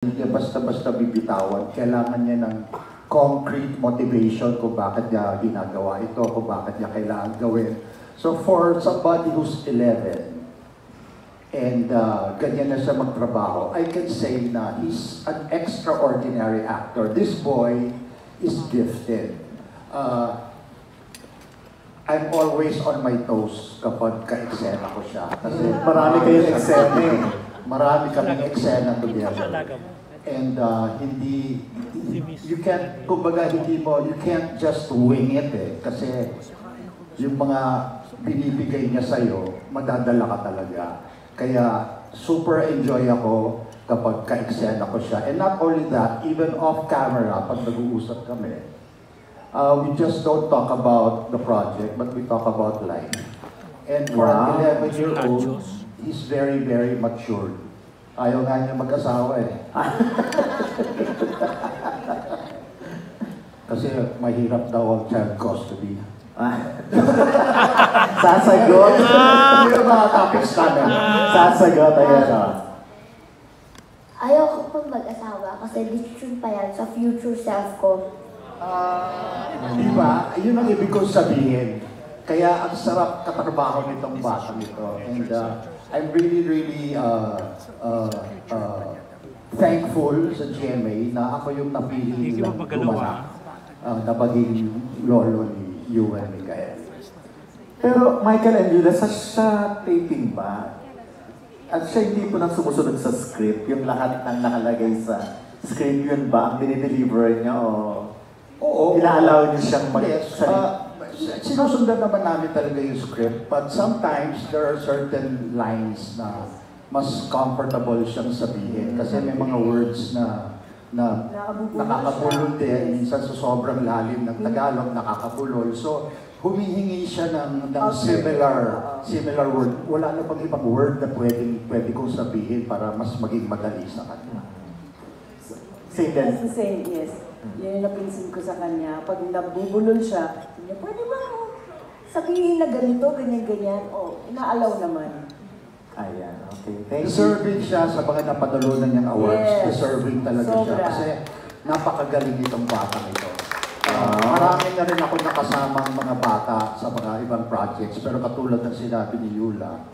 Hindi basta-basta bibitawan. Kailangan niya ng concrete motivation kung bakit niya ginagawa ito, kung bakit niya kailangan gawin. So for somebody who's 11 and ganyan na siya magtrabaho, I can say na he's an extraordinary actor. This boy is gifted. I'm always on my toes kapag ka-eksena ko siya. Kasi Marami kayong eksena eh. Marami kaming eksena together. And you can't, kumbaga you can't just wing it eh. Kasi yung mga binibigay niya sa'yo, madadala ka talaga. Kaya super enjoy ako kapag ka-eksena ko siya. And not only that, even off camera, pag nag-uusap kami, we just don't talk about the project, but we talk about life. And for an 11-year-old, he's very, very mature. Ayaw nga niya mag-asawa eh. Kasi mahirap daw ang child custody. Sasagot. Hindi yung mga topics namin. Sasagot, ayan. Ayaw ko pang mag-asawa kasi decision pa yan sa future self ko. Diba? Yun ang ibig kong sabihin. Kaya ang sarap katrabaho nitong batang ito. And I'm really, really thankful sa GMA na ako yung napili nilang gumanak na maging lolo ni Ewan Miguel. Pero Michael and Julia, sa taping ba? At siya hindi po nang sumusunod sa script? Yung lahat ng nakalagay sa script, yun ba ang dinideliver niya o ina-allow niyo siyang mag-salita? Sinusundan naman namin talaga yung script, but sometimes there are certain lines na mas comfortable siyang sabihin kasi may mga words na nakakabulol din, minsan sa sobrang lalim ng Tagalog, nakakabulol. So, humihingi siya ng similar word. Wala na pang ibang word na pwede kong sabihin para mas maging madali sa kanya. That's the same, yes. Yun yung napinsin ko sa kanya. Pag nabubulol siya, niya, pwede ba sabihin na ganito, ganyan-ganyan? O, inaalaw naman. Ayan, okay. Thank you. Deserving siya sa mga napadalunan niyang awards. Yes. Deserving talaga siya. Sobra. Kasi napakagaling itong batang ito. Marami na rin ako nakasamang mga bata sa mga ibang projects. Pero katulad ng sinabi ni Yula,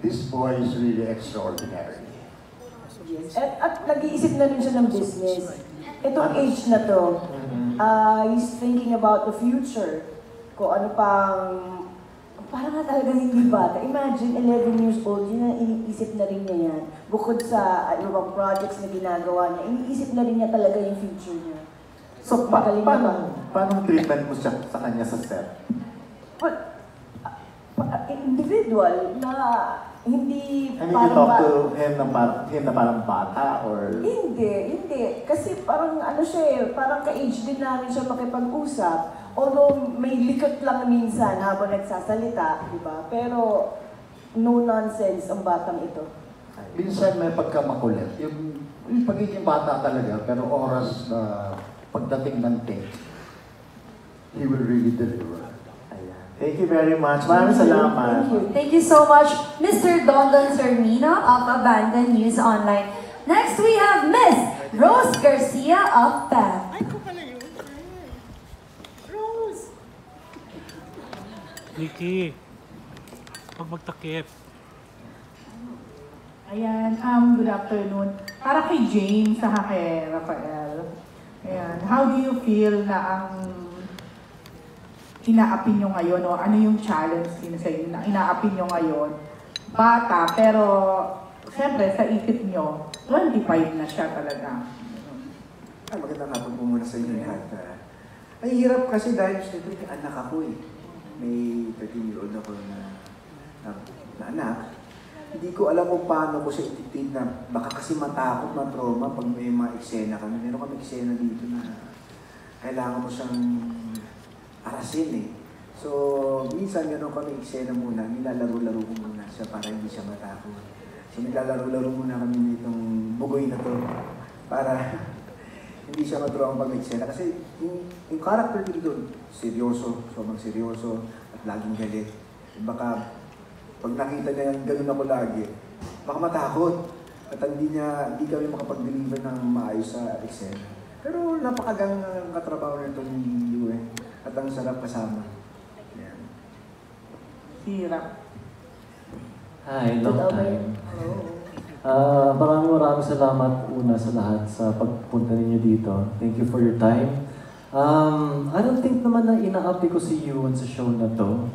this boy is really extraordinary. Yes. At nag-iisip na rin siya ng business. Itong age na to, he's thinking about the future. Kung ano pang, parang nga talagang hindi bata. Imagine, 11 years old, yun na iniisip na rin niya yan. Bukod sa ibang projects na ginagawa niya, iniisip na rin niya talaga yung future niya. So, paano treatment mo siya sa kanya sa set? Well, individual na hindi I mean, you talk to him na parang bata or... Hindi. Kasi parang ano siya eh, parang ka-age din namin siya makipag-usap. Although may likot lang minsan habang nagsasalita, di ba? Pero no nonsense ang batang ito. Minsan may pagkamakulit. Yung pagiging bata talaga, pero oras na pagdating ng take, he will really deliver. Thank you very much. Maraming salamat. Thank you. Thank you so much, Mr. Dondon Sermino of Abandon News Online. Next, we have Miss Rose Garcia of PAP. Rose! Nikki, pag magtakip. Ayan, good afternoon. Para kay James, sa kay Rafael. Ayan, how do you feel na ang inaapi nyo ngayon o ano yung challenge din sa inyo na inaapi nyo ngayon? Bata, pero siyempre sa isip nyo, 25 na siya talaga. Magandang hapon po muna sa inyo lahat. Ay, hirap kasi dahil siyempre may anak ako eh. May 13-year-old ako na anak. Hindi ko alam kung paano ko siya ititid na baka kasi matakot, matrauma pag may mga eksena kami. Meron kami eksena dito na kailangan mo siyang arasin eh. So, minsan gano'n kami eksena muna, nilalaro-laro ko muna siya para hindi siya matakot. So, nilalaro-laro muna kami nitong bugoy na to para hindi siya matrauma pag eksena. Kasi yung character dito doon, seryoso, sobrang seryoso at laging galit. Baka pag nakita niya yung gano'n ako lagi, baka matakot. At hindi kami makapag-deliver ng maayos sa eksena. Pero napakagang katrabaho nito ni Yue. At ang sarap kasama. Yan. Hirap. Hi, long time. Maraming salamat una sa lahat sa pagpunta ninyo dito. Thank you for your time. I don't think naman na inaapi ko si Yuan sa show na to.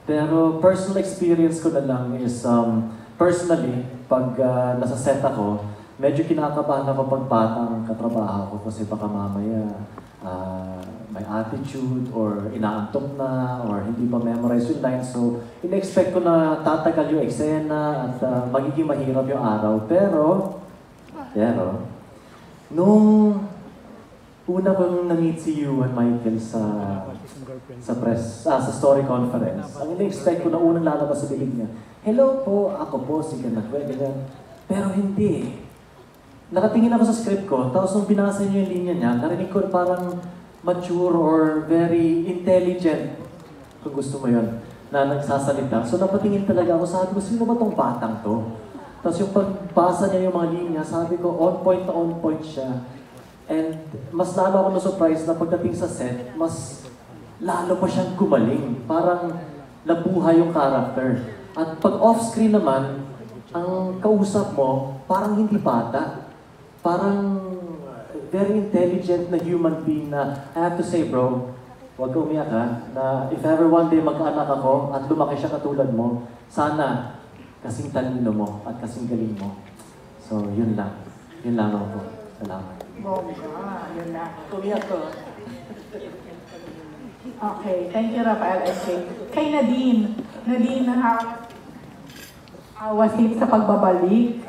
Pero personal experience ko na lang is, personally, pag nasa set ako, medyo kinakabahan ako pag batang katrabaho ko kasi baka mamaya may attitude or inaantok na or hindi pa memorize yung lines. So, in-expect ko na tatagal yung eksena at magiging mahirap yung araw. Pero, nung una kong na-meet si Yuan Michael sa story conference, ang in-expect ko na unang lalabas sa bibig niya, hello po, ako po si Ganagwe, ganyan. Pero hindi. Nakatingin ako sa script ko, tapos nung binasa niyo yung linya niya, narinig ko parang mature or very intelligent, kung gusto mo yun, na nagsasalita. So napatingin talaga ako, sabi ko, sino ba tong batang to? Tapos yung pagbasa niya yung mga linya, sabi ko, on point siya. And mas lalo ako na-surprise na pagdating sa set, mas lalo pa siyang gumaling. Parang nabuhay yung character. At pag off-screen naman, ang kausap mo, parang hindi bata. Parang very intelligent na human being na, I have to say bro, huwag ka umiyak ha, na if ever one day magkaanak ako at lumaki siya katulad mo, sana kasing talino mo at kasing galing mo. So, yun lang. Yun lang ako po. Salamat. Yun na. Umiyak ko. Okay, thank you, Rafael S.J. Kay Nadine. Nadine, was it sa pagbabalik,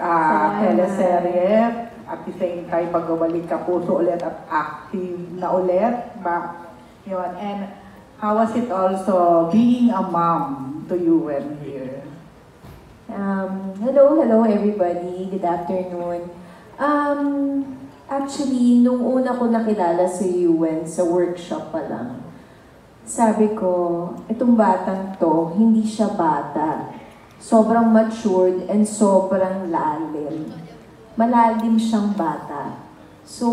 teleserye, at the same time, pagbabalik ka puso ulit at active na ulit, ba? Yun. And how was it also being a mom to you when here? Hello everybody. Good afternoon. Actually, nung una ko nakilala si Yuen sa workshop pa lang, sabi ko, itong batang to, hindi siya bata. Sobrang matured and sobrang lalim. Malalim siyang bata. So,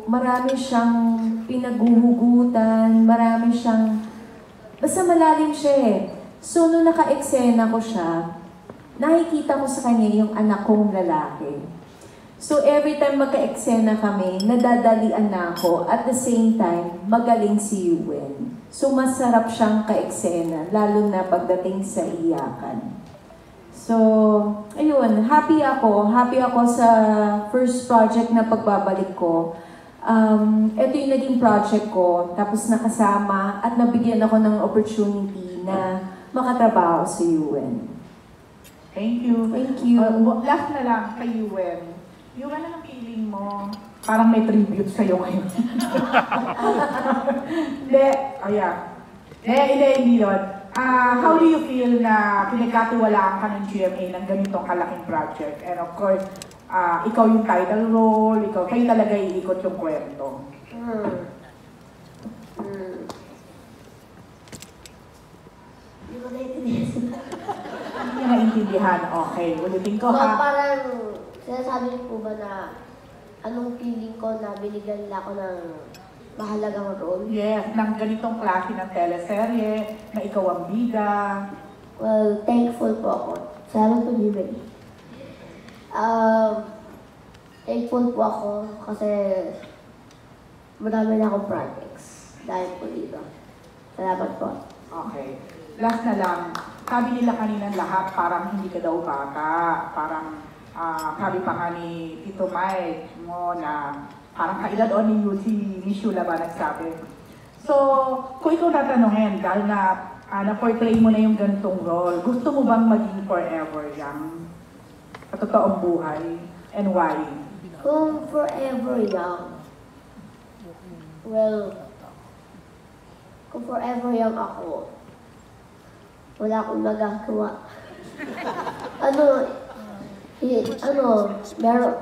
marami siyang pinaguhugutan, marami siyang... Basta malalim siya eh. So, nung naka-eksena ko siya, nakikita ko sa kanya yung anak kong lalaki. So, every time magka-eksena kami, nadadalian na ako. At the same time, magaling si Yuen. So, masarap siyang ka-eksena, lalo na pagdating sa iyakan. So, ayun, happy ako sa first project na pagbabalik ko. Ito yung naging project ko, tapos nakasama at nabigyan ako ng opportunity na makatrabaho sa Yuen. Thank you. Thank you. Last na lang kay Yuen. Yung ano ang feeling mo? Parang may tribute sa'yo ngayon. Hindi yun. How do you feel na pinagkatiwalaan ka ng GMA ng ganitong kalaking project? And of course, ikaw yung title role, kayo talaga iikot yung kwento. Hindi ko naiintindihan. Hindi niya naintindihan. Okay, ulitin ko ha. Parang sinasabi niyo po ba na anong feeling ko na binigyan nila ako ng mahalagang role? Yes, ng ganitong klase ng teleserye, na ikaw ang bida. Well, thankful po ako. Salamat po, Jimmy. Thankful po ako kasi marami na akong projects dahil po dito. Salamat po. Okay. Last na lang, sabi nila kanina lahat parang hindi ka daw bata. Parang sabi pa nga ni Tito Mike mo na parang kaedad o ni Shula ba nagsabi. So, kung ikaw tatanungin, dahil na-portray mo na yung ganitong role, gusto mo bang maging forever young? Sa totoong buhay? And why? Kung forever young, well, kung forever young ako, wala akong magagawa.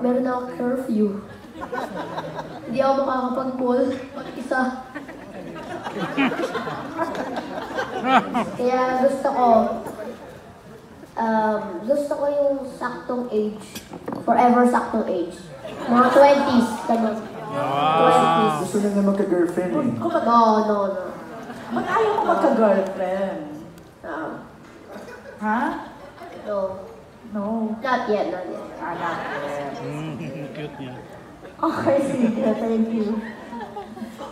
Meron akong curfew. Hindi ako makakapag-mall mag-isa. Kaya gusto ko Gusto ko yung saktong age. Forever saktong age. Mga 20s, ganun. 20s. Gusto na niya magka-girlfriend eh. No. Ba't ayaw ko magka-girlfriend? Ha? No. No. Not yet. Anak. Cute niya. Okay, sige. Thank you.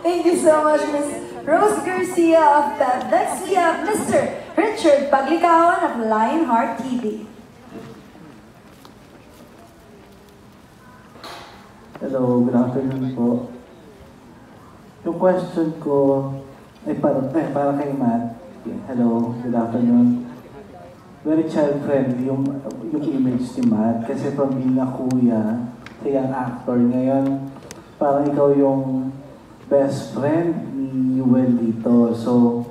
Thank you so much, Miss Rose Garcia of PEP. Next, we have Mr. Richard Paglikawan of Lionheart TV. Hello, good afternoon po. Yung question ko ay para kay Matt. Hello, good afternoon. Very child-friendly yung image ni Matt kasi from being a kuya, kaya ang actor ngayon, parang ikaw yung best friend ni Yuel dito. So,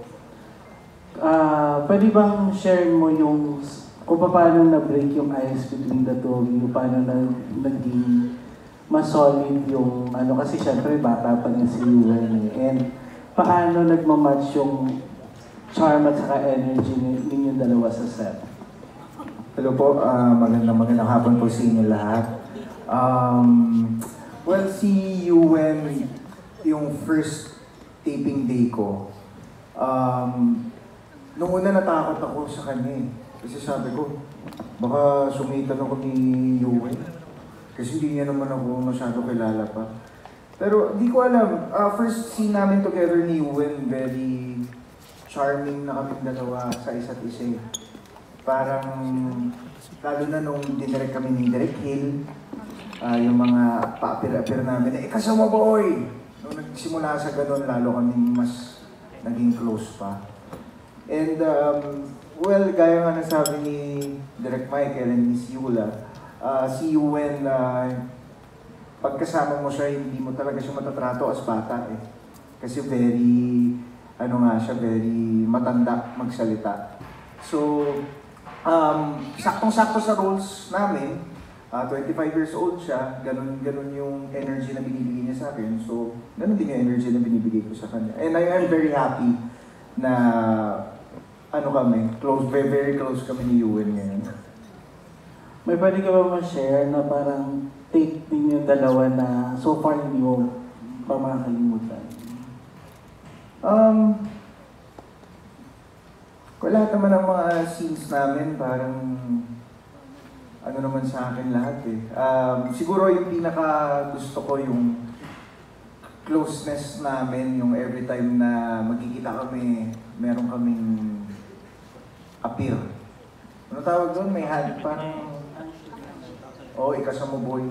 pwede bang share mo yung kung paano na-break yung ice between the two of you, paano naging mas solid yung kasi syempre bata pa niya si Yuel eh. And paano nagmamatch yung charm at saka energy ninyong dalawa sa set? Hello po, magandang hapon po sa inyo lahat. Well, si Yuwen, yung first taping day ko, nung una natakot ako sa kanya eh. Kasi sabi ko, baka sumitan ako ni Yuwen. Kasi hindi niya naman ako masyado kilala pa. Pero di ko alam, first scene namin together ni Yuwen, very charming na kaming dalawa sa isa't isa. Parang, lalo na nung dinirect kami ni Direk Hill, yung mga pa-appear namin, kasama boy! Nung nagsimula sa ganun, lalo kami mas naging close pa. And, well, gaya nga nasabi ni Direk Michael and Miss Yula, si Yuwen, pagkasama mo siya, hindi mo talaga siya matatrato as bata eh. Kasi very, very matanda magsalita. So, saktong-sakto sa roles namin, 25 years old siya, ganun yung energy na binibigay niya sa akin. So, ganun din yung energy na binibigay ko sa kanya. And I am very happy na, close, very, very close kami ni Yuwen ngayon. May pwede ka ba ma-share na parang take din yung dalawa na so far hindi mo pa makakalimutan? Wala naman ang mga scenes namin, parang naman sa akin lahat eh. Siguro yung pinaka gusto ko yung closeness namin, yung every time na magkikita kami, meron kaming appear. Ano tawag doon? May hand, parang ikasama boy.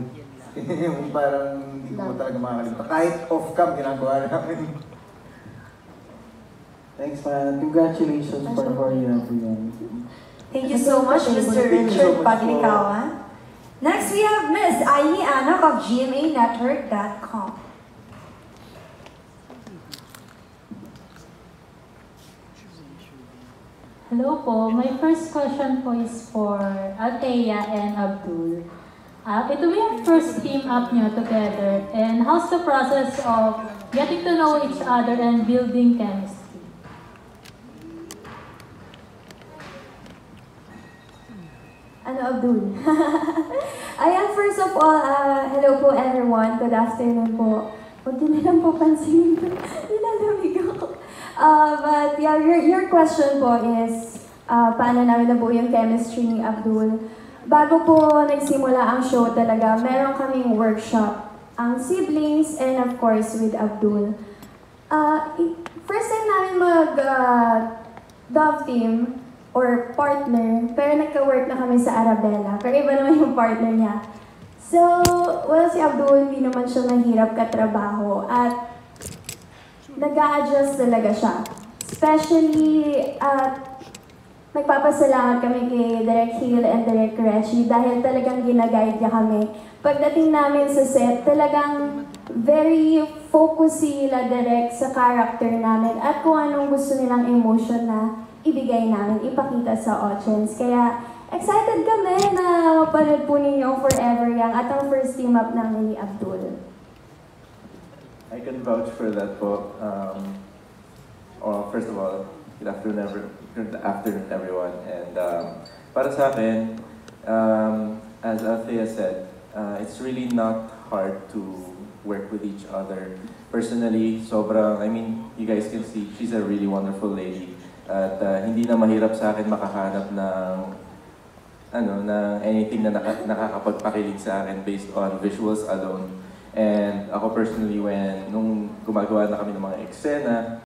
Yung parang hindi ko talaga makakalimutan. Kahit off-cam, ginagawa namin. Thanks, man. Congratulations for you, everyone. Thank you so much, Mr. Richard Paglikawan. Next, we have Miss Aimee Anak of GMANetwork.com. Hello po. My first question po is for Althea and Abdul. Ito ba yung first team up nyo together? And how's the process of getting to know each other and building chemistry? Abdul? Ayan, first of all, hello po everyone. Good afternoon po. Huwag din nilang po pansinin. Nilalamig ako. But yeah, your question po is, paano namin nabuo yung chemistry ni Abdul? Bago po nagsimula ang show talaga, meron kaming workshop. Ang siblings and of course with Abdul. First time namin mag-dove team or partner, pero nagka-work na kami sa Arabella. Pero iba naman yung partner niya. So, well, si Abdul, hindi naman siya mahirap katrabaho. At nag-a-adjust talaga siya. Especially, nagpapasalamat kami kay Direk Hill and Direk Reggie dahil talagang ginaguide niya kami. Pagdating namin sa set, talagang very focus sila direct sa character namin at kung anong gusto nilang emotion na ibigay namin, ipakita sa audience. Kaya excited kami na mapanood po ninyo Forever Young at ang first team up namin ni Abdul. I can vouch for that po. First of all, good afternoon everyone. And para sa akin, as Althea said, it's really not hard to work with each other. Personally, sobrang, I mean, you guys can see, she's a really wonderful lady. At hindi na mahirap sa akin makahanap ng anything na nakakapagpakilig sa akin based on visuals alone. And ako personally, nung gumagawa na kami ng mga eksena,